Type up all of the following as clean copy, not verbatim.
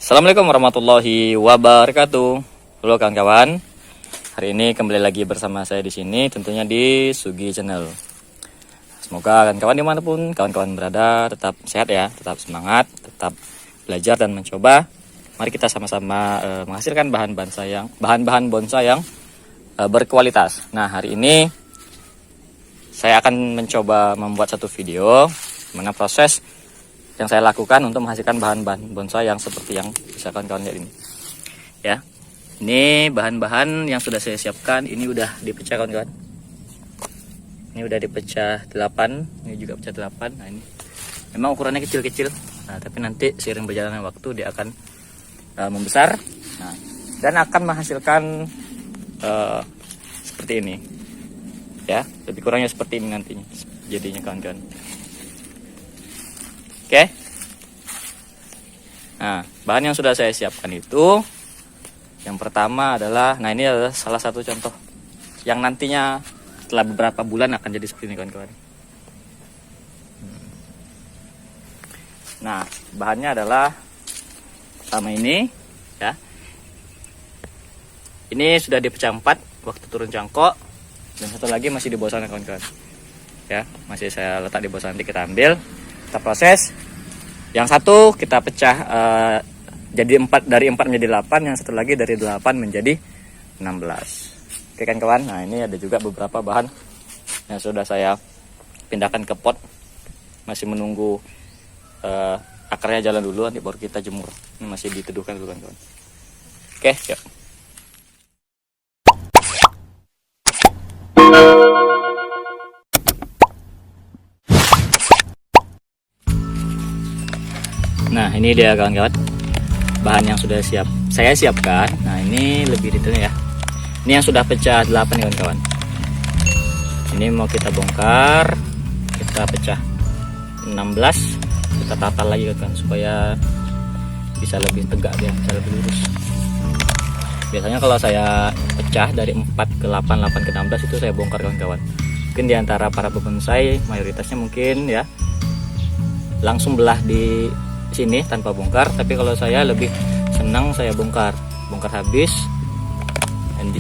Assalamualaikum warahmatullahi wabarakatuh. Halo kawan-kawan. Hari ini kembali lagi bersama saya di sini, tentunya di Sugi Channel. Semoga kawan-kawan dimanapun kawan-kawan berada tetap sehat ya, tetap semangat, tetap belajar dan mencoba. Mari kita sama-sama menghasilkan bahan-bahan bonsai yang berkualitas. Nah, hari ini saya akan mencoba membuat satu video mana proses yang saya lakukan untuk menghasilkan bahan-bahan bonsai yang seperti yang bisa kawan-kawan lihat ini. Ya. Ini bahan-bahan yang sudah saya siapkan, ini udah dipecah kawan-kawan. Ini udah dipecah 8, ini juga pecah 8. Nah, ini memang ukurannya kecil-kecil. Nah, tapi nanti seiring berjalannya waktu dia akan membesar. Nah, dan akan menghasilkan seperti ini. Ya, lebih kurangnya seperti ini nantinya jadinya kawan-kawan. Oke. Nah, bahan yang sudah saya siapkan itu yang pertama adalah, nah ini adalah salah satu contoh yang nantinya setelah beberapa bulan akan jadi seperti ini kawan-kawan. Nah, bahannya adalah pertama ini ya. Ini sudah dipecah 4 waktu turun cangkok, dan satu lagi masih di bawah sana kawan-kawan. Ya, masih saya letak di bawah sana, nanti kita ambil. Kita proses. Yang satu kita pecah jadi 4, dari 4 menjadi 8, yang satu lagi dari 8 menjadi 16. Oke kan kawan. Nah, ini ada juga beberapa bahan yang sudah saya pindahkan ke pot. Masih menunggu akarnya jalan dulu, nanti baru kita jemur. Ini masih diteduhkan dulu kan kawan. Oke, yuk. Nah, ini dia kawan-kawan, bahan yang sudah saya siapkan. Nah, ini lebih detailnya ya. Ini yang sudah pecah 8 nih kawan-kawan. Ini mau kita bongkar, kita pecah 16, kita tata lagi kan supaya bisa lebih tegak dia, bisa lebih lurus. Biasanya kalau saya pecah dari 4 ke 8, 8 ke 16 itu saya bongkar kawan-kawan. Mungkin diantara para pebonsai mayoritasnya mungkin ya langsung belah di sini tanpa bongkar, tapi kalau saya lebih senang saya bongkar habis,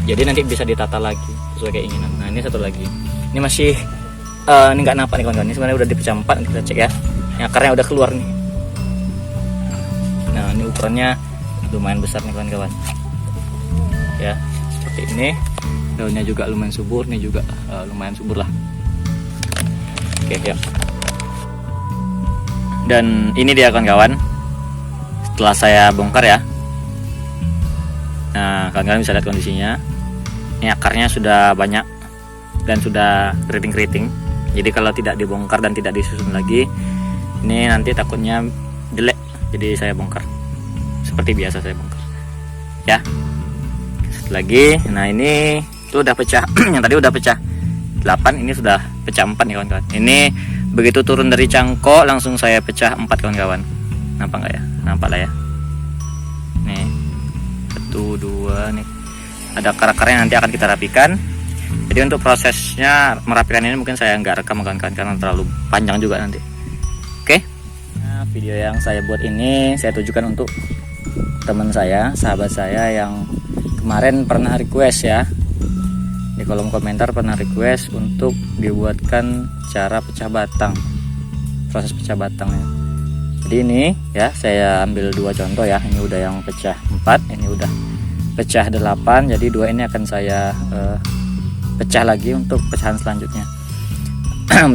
jadi nanti bisa ditata lagi sesuai keinginan. Nah, ini satu lagi, ini masih ini nggak nampak nih kawan-kawan, ini sebenarnya udah dipecah 4, kita cek ya, ini akarnya udah keluar nih. Nah, ini ukurannya lumayan besar nih kawan-kawan ya, seperti ini. Daunnya juga lumayan subur, ini juga lumayan subur lah. Oke ya. Dan ini dia kawan-kawan setelah saya bongkar ya. Nah, kawan-kawan bisa lihat kondisinya. Ini akarnya sudah banyak dan sudah keriting-keriting. Jadi kalau tidak dibongkar dan tidak disusun lagi, ini nanti takutnya jelek. Jadi saya bongkar seperti biasa saya bongkar ya. Satu lagi, nah ini itu udah pecah. Yang tadi udah pecah 8, ini sudah pecah 4 nih kawan-kawan. Ini begitu turun dari cangkok langsung saya pecah 4 kawan-kawan. Nampak nggak ya? Nampak lah ya. Nih 1, 2 nih. Ada akar-akarnya, nanti akan kita rapikan. Jadi untuk prosesnya merapikan ini mungkin saya nggak rekam kawan-kawan karena terlalu panjang juga nanti. Oke. Nah, video yang saya buat ini saya tujukan untuk teman saya, sahabat saya yang kemarin pernah request ya. Di kolom komentar pernah request untuk dibuatkan cara pecah batang, proses pecah batangnya. Jadi ini ya saya ambil 2 contoh ya. Ini udah yang pecah 4, ini udah pecah 8. Jadi 2 ini akan saya pecah lagi untuk pecahan selanjutnya.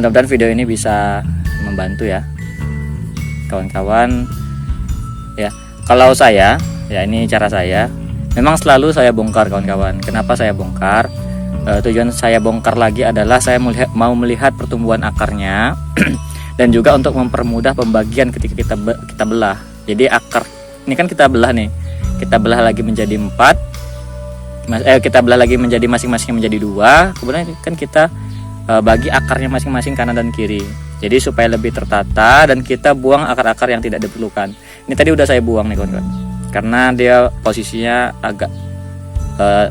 Mudah-mudahan video ini bisa membantu ya kawan-kawan ya. Kalau saya ya, ini cara saya, memang selalu saya bongkar kawan-kawan. Kenapa saya bongkar? Tujuan saya bongkar lagi adalah saya mau melihat pertumbuhan akarnya dan juga untuk mempermudah pembagian ketika kita belah. Jadi akar ini kan kita belah nih, kita belah lagi menjadi 4, kita belah lagi menjadi masing-masing menjadi 2, kemudian kan kita bagi akarnya masing-masing kanan dan kiri. Jadi supaya lebih tertata dan kita buang akar-akar yang tidak diperlukan. Ini tadi udah saya buang nih kawan-kawan, karena dia posisinya agak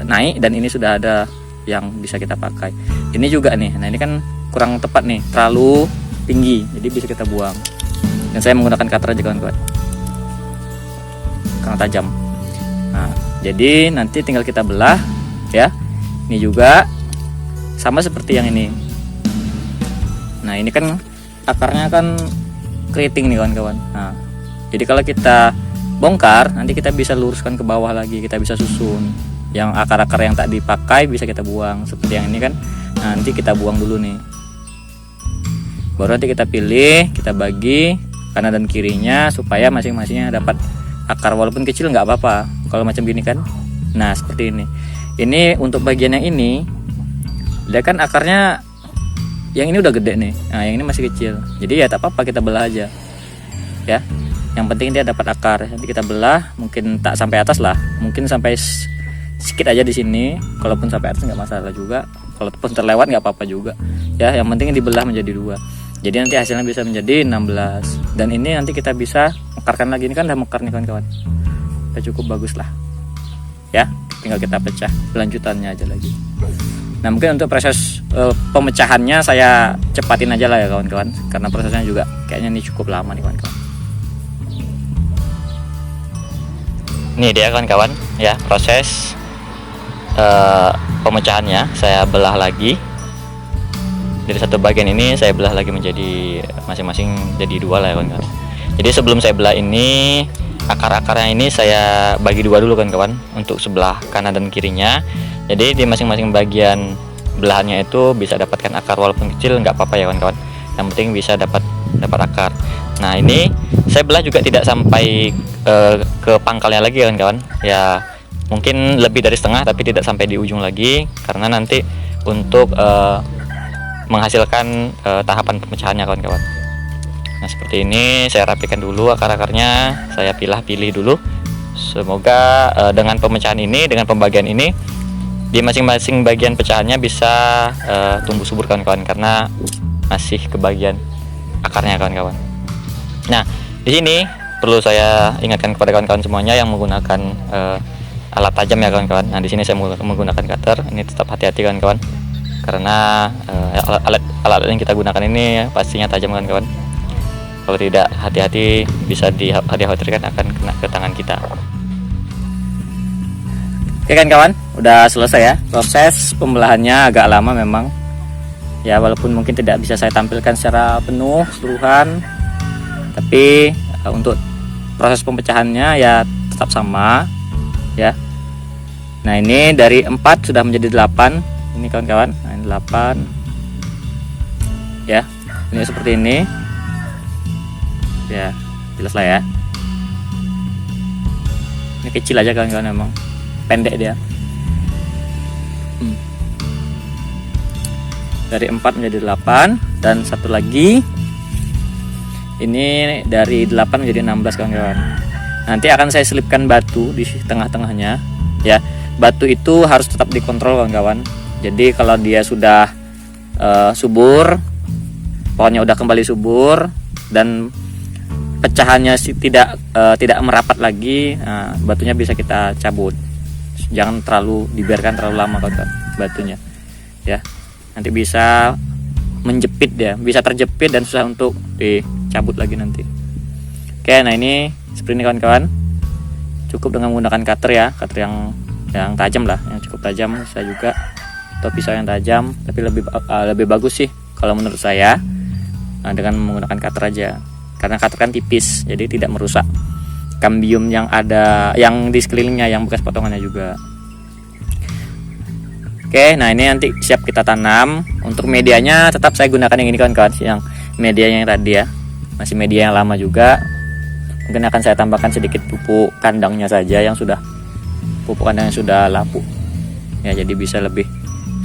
naik dan ini sudah ada yang bisa kita pakai. Ini juga nih, nah ini kan kurang tepat nih, terlalu tinggi, jadi bisa kita buang. Dan saya menggunakan cutter aja kawan-kawan. setengah tajam. Nah, jadi nanti tinggal kita belah ya. Ini juga sama seperti yang ini. Nah, ini kan akarnya kan keriting nih kawan-kawan. Nah, jadi kalau kita bongkar nanti kita bisa luruskan ke bawah lagi, kita bisa susun. Yang akar-akar yang tak dipakai bisa kita buang seperti yang ini kan. Nah, nanti kita buang dulu nih. Baru nanti kita pilih, kita bagi kanan dan kirinya supaya masing-masingnya dapat akar, walaupun kecil nggak apa-apa kalau macam gini kan. Nah, seperti ini. Ini untuk bagian yang ini, dia kan akarnya yang ini udah gede nih. Nah, yang ini masih kecil. Jadi ya tak apa-apa, kita belah aja. Ya. Yang penting dia dapat akar. Nanti kita belah, mungkin tak sampai atas lah, mungkin sampai sedikit aja di sini. Kalaupun sampai atas nggak masalah juga. Kalaupun terlewat nggak apa-apa juga. Ya, yang penting dibelah menjadi 2. Jadi nanti hasilnya bisa menjadi 16. Dan ini nanti kita bisa mekarkan lagi. Ini kan udah mekar nih kawan-kawan. Udah cukup bagus lah. Ya, tinggal kita pecah. Lanjutannya aja lagi. Nah, mungkin untuk proses pemecahannya saya cepatin aja lah ya kawan-kawan. Karena prosesnya juga kayaknya ini cukup lama nih kawan-kawan. Ini dia kawan-kawan ya, proses pemecahannya. Saya belah lagi. Dari satu bagian ini saya belah lagi menjadi masing-masing jadi 2 lah ya kawan-kawan. Jadi sebelum saya belah ini, akar-akarnya ini saya bagi 2 dulu kawan-kawan, untuk sebelah kanan dan kirinya. Jadi di masing-masing bagian belahannya itu bisa dapatkan akar, walaupun kecil nggak apa-apa ya kawan-kawan. Yang penting bisa dapat akar. Nah, ini saya belah juga tidak sampai ke pangkalnya lagi kawan-kawan. Ya mungkin lebih dari setengah, tapi tidak sampai di ujung lagi, karena nanti untuk menghasilkan tahapan pemecahannya kawan-kawan. Nah, seperti ini saya rapikan dulu akar-akarnya, saya pilih dulu. Semoga dengan pemecahan ini, dengan pembagian ini, di masing-masing bagian pecahannya bisa tumbuh subur kawan-kawan, karena masih kebagian akarnya kawan-kawan. Nah, di sini perlu saya ingatkan kepada kawan-kawan semuanya yang menggunakan alat tajam ya kawan-kawan. Nah, di sini saya menggunakan cutter. Ini tetap hati-hati kawan-kawan, karena alat yang kita gunakan ini pastinya tajam kawan-kawan. Kalau tidak hati-hati bisa dikhawatirkan akan kena ke tangan kita. Oke kan kawan, udah selesai ya. Proses pembelahannya agak lama memang ya, walaupun mungkin tidak bisa saya tampilkan secara penuh keseluruhan, tapi untuk proses pemecahannya ya tetap sama ya. Nah, ini dari 4 sudah menjadi 8 ini kawan-kawan. Nah, ini 8 ya, ini seperti ini ya, jelas lah ya. Ini kecil aja kawan-kawan, memang pendek dia. Dari 4 menjadi 8, dan satu lagi ini dari 8 menjadi 16 kawan-kawan. Nanti akan saya selipkan batu di tengah-tengahnya ya. Batu itu harus tetap dikontrol kawan-kawan. Jadi kalau dia sudah subur, pohonnya udah kembali subur dan pecahannya tidak merapat lagi, nah, batunya bisa kita cabut. Jangan dibiarkan terlalu lama kawan-kawan batunya ya. Nanti bisa menjepit dia, bisa terjepit dan susah untuk dicabut lagi nanti. Oke, nah ini seperti ini kawan-kawan. Cukup dengan menggunakan cutter ya, cutter yang tajam lah, yang cukup tajam. Bisa juga atau pisau yang tajam, tapi lebih bagus sih kalau menurut saya dengan menggunakan cutter aja, karena cutter kan tipis, jadi tidak merusak kambium yang ada, yang di sekelilingnya, yang bekas potongannya juga. Oke, nah ini nanti siap kita tanam. Untuk medianya tetap saya gunakan yang ini kawan-kawan, yang medianya yang tadi ya, masih media yang lama juga. Mungkin akan saya tambahkan sedikit pupuk kandangnya saja, pupuk kandang yang sudah lapuk ya, jadi bisa lebih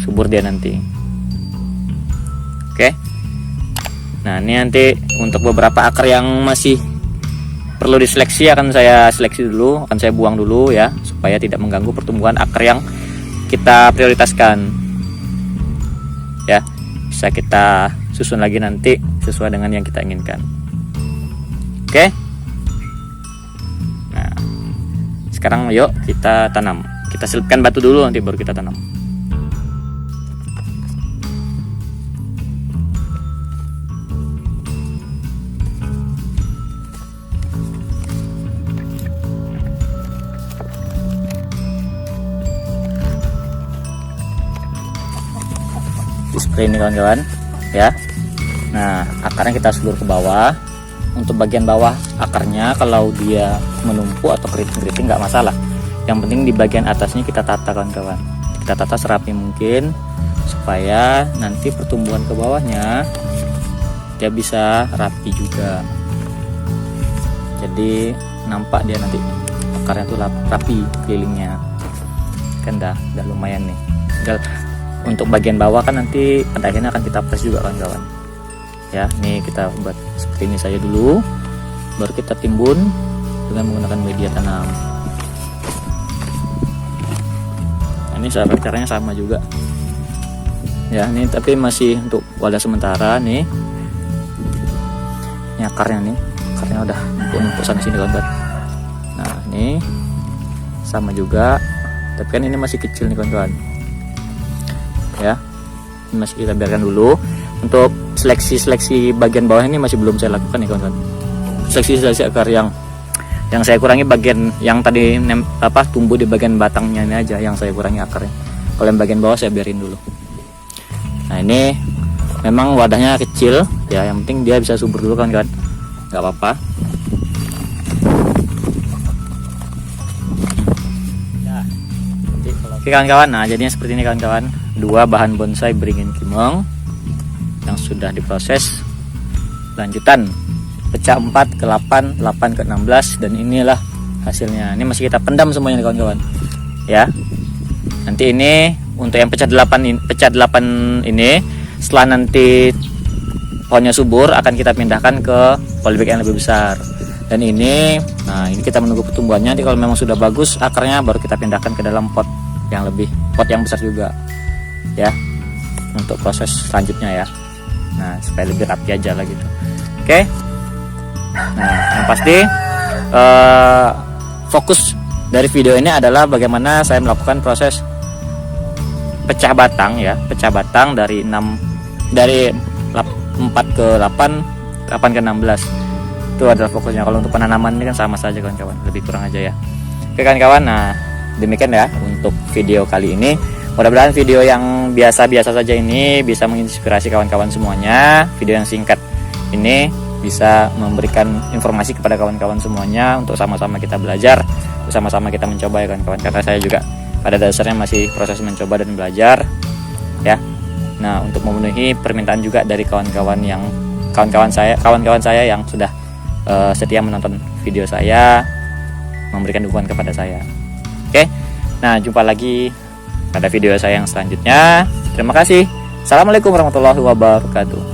subur dia nanti. Oke, nah ini nanti untuk beberapa akar yang masih perlu diseleksi akan saya seleksi dulu, akan saya buang dulu ya, supaya tidak mengganggu pertumbuhan akar yang kita prioritaskan ya. Bisa kita susun lagi nanti sesuai dengan yang kita inginkan. Oke, nah sekarang yuk kita tanam. Kita selipkan batu dulu, nanti baru kita tanam. seperti ini kawan-kawan ya. Nah, akarnya kita sulur ke bawah. Untuk bagian bawah akarnya kalau dia menumpuk atau keriting-keriting nggak masalah. Yang penting di bagian atasnya kita tata kawan-kawan. Kita tata serapi mungkin supaya nanti pertumbuhan ke bawahnya dia bisa rapi juga. Jadi nampak dia nanti akarnya tuh rapi kelilingnya. Kan dah lumayan nih. Tinggal untuk bagian bawah kan nanti pada akhirnya akan kita press juga kawan-kawan. Ya, ini kita buat seperti ini saja dulu, baru kita timbun dengan menggunakan media tanam. Nah, ini caranya sama juga ya. Ini tapi masih untuk wadah sementara nih. Ini akarnya udah numpuk sana sini kawan-kawan. Nah, ini sama juga, tapi kan ini masih kecil nih kawan-kawan ya. Ini masih kita biarkan dulu. Untuk seleksi bagian bawah ini masih belum saya lakukan nih kawan-kawan. Seleksi akar yang saya kurangi bagian yang tadi tumbuh di bagian batangnya ini aja yang saya kurangi akarnya. Kalau yang bagian bawah saya biarin dulu. Nah, ini memang wadahnya kecil ya, yang penting dia bisa subur dulu kawan-kawan, nggak apa-apa. Oke kawan-kawan, nah jadinya seperti ini kawan-kawan, 2 bahan bonsai beringin kimeng yang sudah diproses. Lanjutan pecah 4 ke 8, 8 ke 16, dan inilah hasilnya. Ini masih kita pendam semuanya kawan-kawan ya. Nanti ini untuk yang pecah 8 ini setelah nanti pohonnya subur akan kita pindahkan ke polybag yang lebih besar. Dan ini, nah ini kita menunggu pertumbuhannya. Nanti kalau memang sudah bagus akarnya baru kita pindahkan ke dalam pot yang besar juga ya, untuk proses selanjutnya ya. Nah, supaya lebih rapi aja lah gitu. Oke. Nah, yang pasti fokus dari video ini adalah bagaimana saya melakukan proses pecah batang ya, pecah batang dari 4 ke 8, 8 ke 16. Itu adalah fokusnya. Kalau untuk penanaman ini kan sama saja kawan-kawan, lebih kurang aja ya. Oke kawan-kawan, nah demikian ya untuk video kali ini. Mudah-mudahan video yang biasa-biasa saja ini bisa menginspirasi kawan-kawan semuanya. Video yang singkat ini bisa memberikan informasi kepada kawan-kawan semuanya untuk sama-sama kita belajar, sama-sama kita mencoba ya kawan-kawan. Karena saya juga pada dasarnya masih proses mencoba dan belajar ya. Nah, untuk memenuhi permintaan juga dari kawan-kawan saya yang sudah setia menonton video saya, memberikan dukungan kepada saya. Oke. Nah, jumpa lagi pada video saya yang selanjutnya. Terima kasih. Assalamualaikum warahmatullahi wabarakatuh.